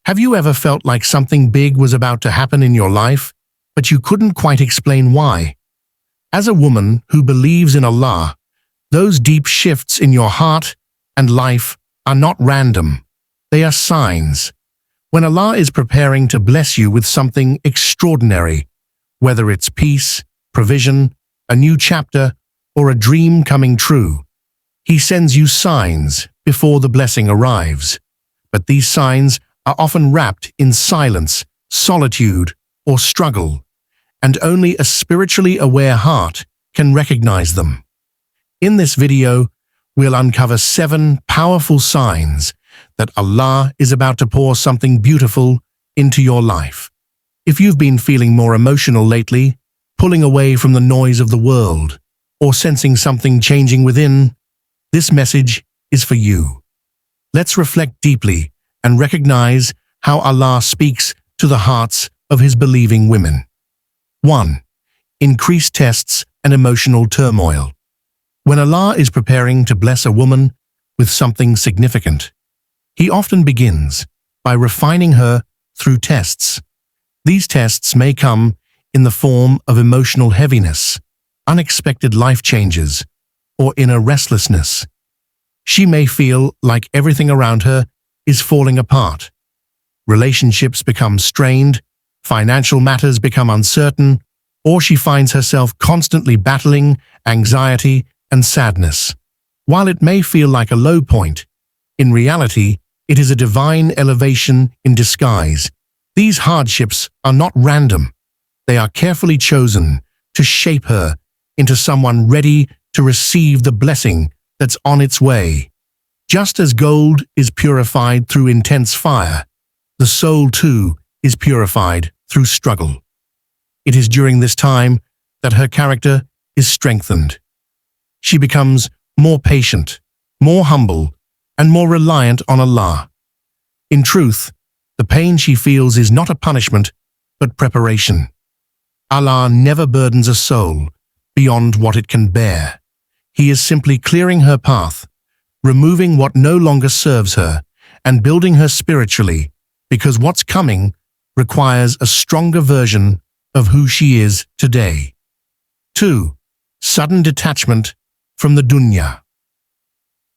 Have you ever felt like something big was about to happen in your life, but you couldn't quite explain why? As a woman who believes in Allah, those deep shifts in your heart and life are not random. They are signs. When Allah is preparing to bless you with something extraordinary, whether it's peace, provision, a new chapter, or a dream coming true, He sends you signs before the blessing arrives. But these signs are often wrapped in silence, solitude, or struggle, and only a spiritually aware heart can recognize them. In this video, we'll uncover 7 powerful signs that Allah is about to pour something beautiful into your life. If you've been feeling more emotional lately, pulling away from the noise of the world, or sensing something changing within, this message is for you. Let's reflect deeply and recognize how Allah speaks to the hearts of His believing women. 1. Increased tests and emotional turmoil. When Allah is preparing to bless a woman with something significant, He often begins by refining her through tests. These tests may come in the form of emotional heaviness, unexpected life changes, or inner restlessness. She may feel like everything around her is falling apart. Relationships become strained, financial matters become uncertain, or she finds herself constantly battling anxiety and sadness. While it may feel like a low point, in reality, it is a divine elevation in disguise. These hardships are not random. They are carefully chosen to shape her into someone ready to receive the blessing that's on its way. Just as gold is purified through intense fire, the soul too is purified through struggle. It is during this time that her character is strengthened. She becomes more patient, more humble, and more reliant on Allah. In truth, the pain she feels is not a punishment, but preparation. Allah never burdens a soul beyond what it can bear. He is simply clearing her path, removing what no longer serves her, and building her spiritually, because what's coming requires a stronger version of who she is today. 2. Sudden detachment from the dunya.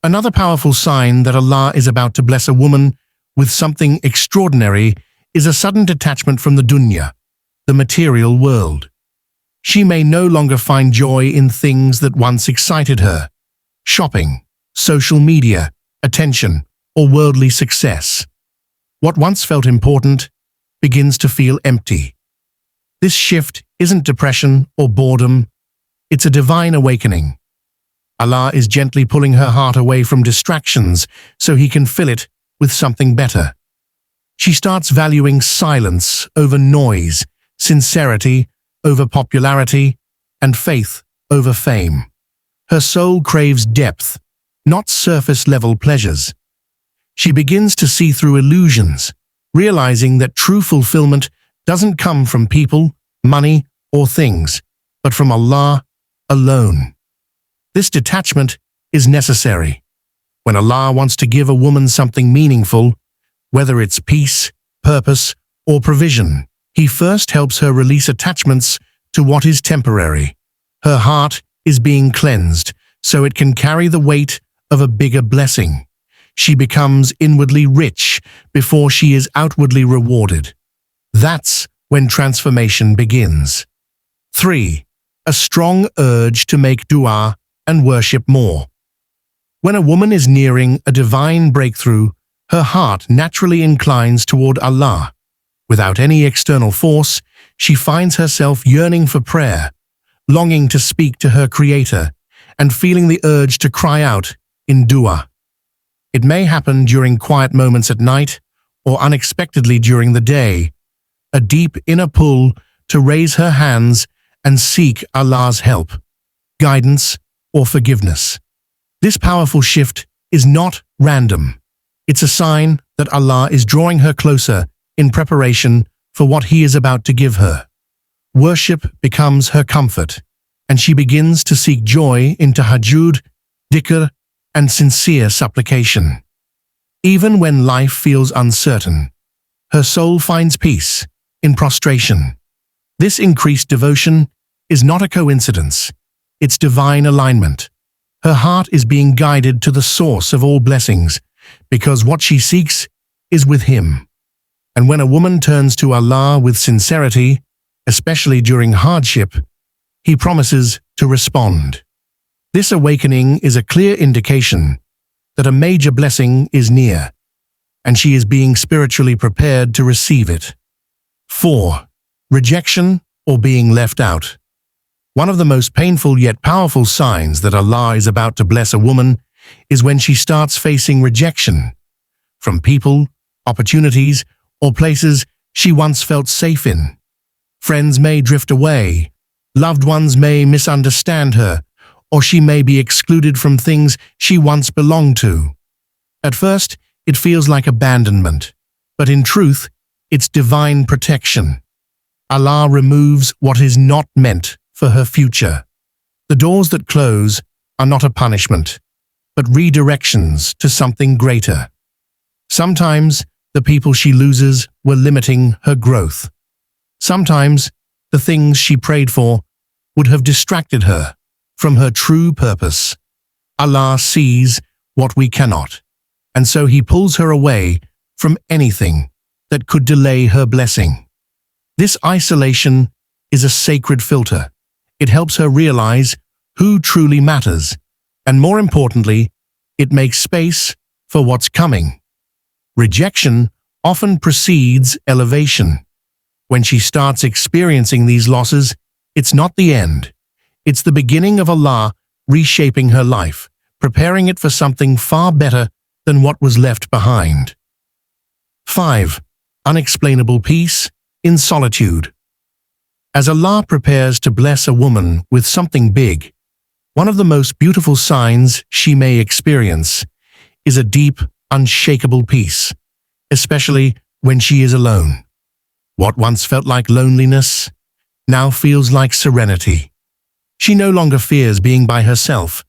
Another powerful sign that Allah is about to bless a woman with something extraordinary is a sudden detachment from the dunya, the material world. She may no longer find joy in things that once excited her: shopping, social media, attention, or worldly success. What once felt important begins to feel empty. This shift isn't depression or boredom, it's a divine awakening. Allah is gently pulling her heart away from distractions so He can fill it with something better. She starts valuing silence over noise, sincerity over popularity, and faith over fame. Her soul craves depth, not surface-level pleasures. She begins to see through illusions, realizing that true fulfillment doesn't come from people, money, or things, but from Allah alone. This detachment is necessary. When Allah wants to give a woman something meaningful, whether it's peace, purpose, or provision, He first helps her release attachments to what is temporary. Her heart is being cleansed so it can carry the weight of a bigger blessing. She becomes inwardly rich before she is outwardly rewarded. That's when transformation begins. 3. A strong urge to make dua and worship more. When a woman is nearing a divine breakthrough, her heart naturally inclines toward Allah. Without any external force, she finds herself yearning for prayer, longing to speak to her Creator, and feeling the urge to cry out in dua. It may happen during quiet moments at night or unexpectedly during the day, a deep inner pull to raise her hands and seek Allah's help, guidance, or forgiveness. This powerful shift is not random. It's a sign that Allah is drawing her closer in preparation for what He is about to give her. Worship becomes her comfort, and she begins to seek joy in tahajjud, dhikr, and sincere supplication. Even when life feels uncertain, her soul finds peace in prostration. This increased devotion is not a coincidence. It's divine alignment. Her heart is being guided to the source of all blessings, because what she seeks is with Him. And when a woman turns to Allah with sincerity, especially during hardship, He promises to respond. This awakening is a clear indication that a major blessing is near, and she is being spiritually prepared to receive it. 4. Rejection or being left out. One of the most painful yet powerful signs that Allah is about to bless a woman is when she starts facing rejection from people, opportunities, or places she once felt safe in. Friends may drift away, loved ones may misunderstand her, or she may be excluded from things she once belonged to. At first, it feels like abandonment, but in truth, it's divine protection. Allah removes what is not meant for her future. The doors that close are not a punishment, but redirections to something greater. Sometimes, the people she loses were limiting her growth. Sometimes, the things she prayed for would have distracted her from her true purpose. Allah sees what we cannot, and so He pulls her away from anything that could delay her blessing. This isolation is a sacred filter. It helps her realize who truly matters, and more importantly, it makes space for what's coming. Rejection often precedes elevation. When she starts experiencing these losses, it's not the end. It's the beginning of Allah reshaping her life, preparing it for something far better than what was left behind. 5. Unexplainable peace in solitude. As Allah prepares to bless a woman with something big, one of the most beautiful signs she may experience is a deep, unshakable peace, especially when she is alone. What once felt like loneliness now feels like serenity. She no longer fears being by herself,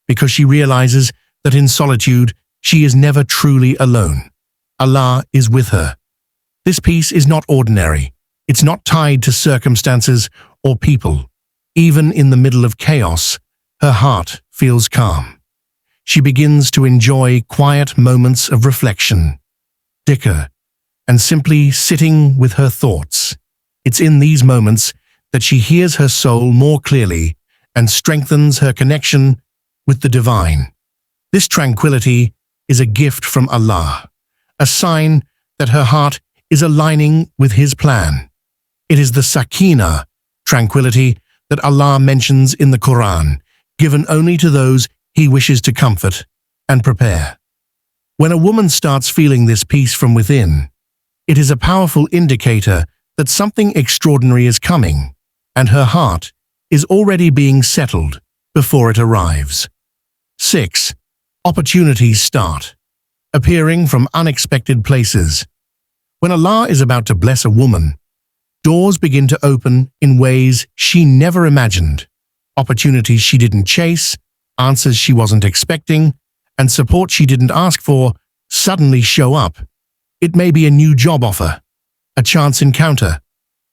because she realizes that in solitude she is never truly alone. Allah is with her. This peace is not ordinary. It's not tied to circumstances or people. Even in the middle of chaos, her heart feels calm. She begins to enjoy quiet moments of reflection, dhikr, and simply sitting with her thoughts. It's in these moments that she hears her soul more clearly and strengthens her connection with the divine. This tranquility is a gift from Allah, a sign that her heart is aligning with His plan. It is the sakina, tranquility, that Allah mentions in the Quran, given only to those He wishes to comfort and prepare. When a woman starts feeling this peace from within, it is a powerful indicator that something extraordinary is coming, and her heart is already being settled before it arrives. 6. Opportunities start appearing from unexpected places. When Allah is about to bless a woman, doors begin to open in ways she never imagined. Opportunities she didn't chase, answers she wasn't expecting, and support she didn't ask for suddenly show up. It may be a new job offer, a chance encounter,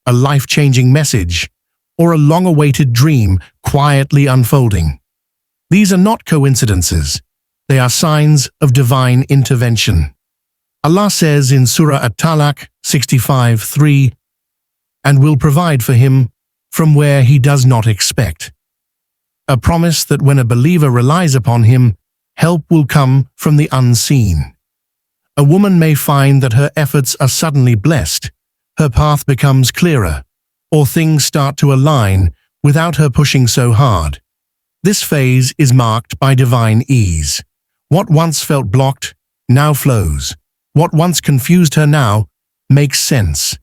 a life-changing message, or a long-awaited dream quietly unfolding. These are not coincidences. They are signs of divine intervention. Allah says in Surah At-Talaq 65:3, "And will provide for him from where he does not expect." A promise that when a believer relies upon Him, help will come from the unseen. A woman may find that her efforts are suddenly blessed, her path becomes clearer, or things start to align without her pushing so hard. This phase is marked by divine ease. What once felt blocked now flows. What once confused her now makes sense.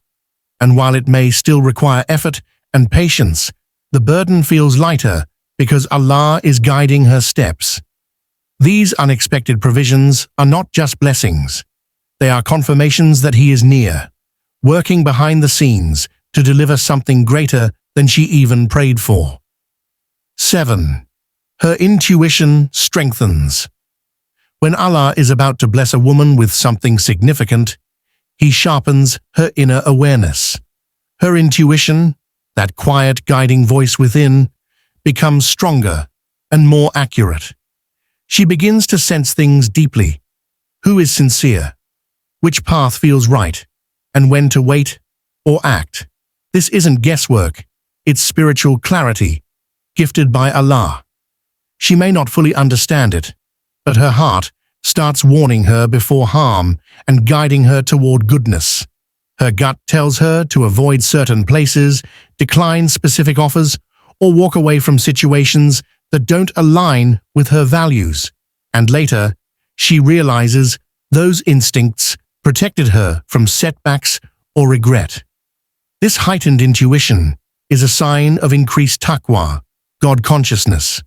And while it may still require effort and patience, the burden feels lighter because Allah is guiding her steps. These unexpected provisions are not just blessings. They are confirmations that He is near, working behind the scenes to deliver something greater than she even prayed for. 7. Her intuition strengthens. When Allah is about to bless a woman with something significant, He sharpens her inner awareness. Her intuition, that quiet guiding voice within, becomes stronger and more accurate. She begins to sense things deeply. Who is sincere? Which path feels right? And when to wait or act? This isn't guesswork, it's spiritual clarity, gifted by Allah. She may not fully understand it, but her heart starts warning her before harm and guiding her toward goodness. Her gut tells her to avoid certain places, decline specific offers, or walk away from situations that don't align with her values. And later, she realizes those instincts protected her from setbacks or regret. This heightened intuition is a sign of increased taqwa, God consciousness.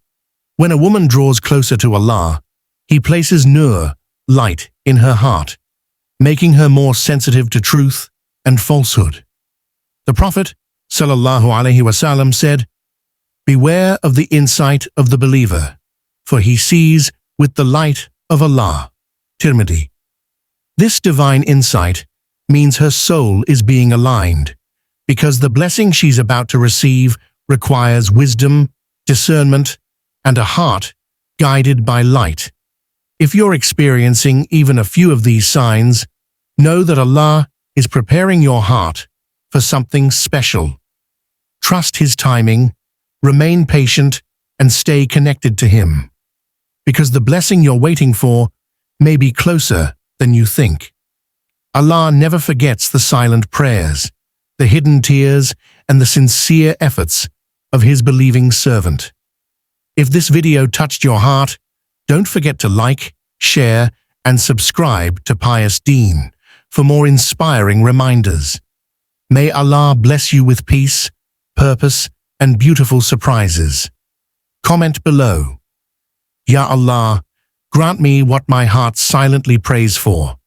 When a woman draws closer to Allah, He places nur, light, in her heart, making her more sensitive to truth and falsehood. The Prophet, sallallahu alaihi wasallam, said, "Beware of the insight of the believer, for he sees with the light of Allah." Tirmidhi. This divine insight means her soul is being aligned, because the blessing she's about to receive requires wisdom, discernment, and a heart guided by light. If you're experiencing even a few of these signs, know that Allah is preparing your heart for something special. Trust His timing, remain patient, and stay connected to Him, because the blessing you're waiting for may be closer than you think. Allah never forgets the silent prayers, the hidden tears, and the sincere efforts of His believing servant. If this video touched your heart, don't forget to like, share, and subscribe to Pious Deen for more inspiring reminders. May Allah bless you with peace, purpose, and beautiful surprises. Comment below. Ya Allah, grant me what my heart silently prays for.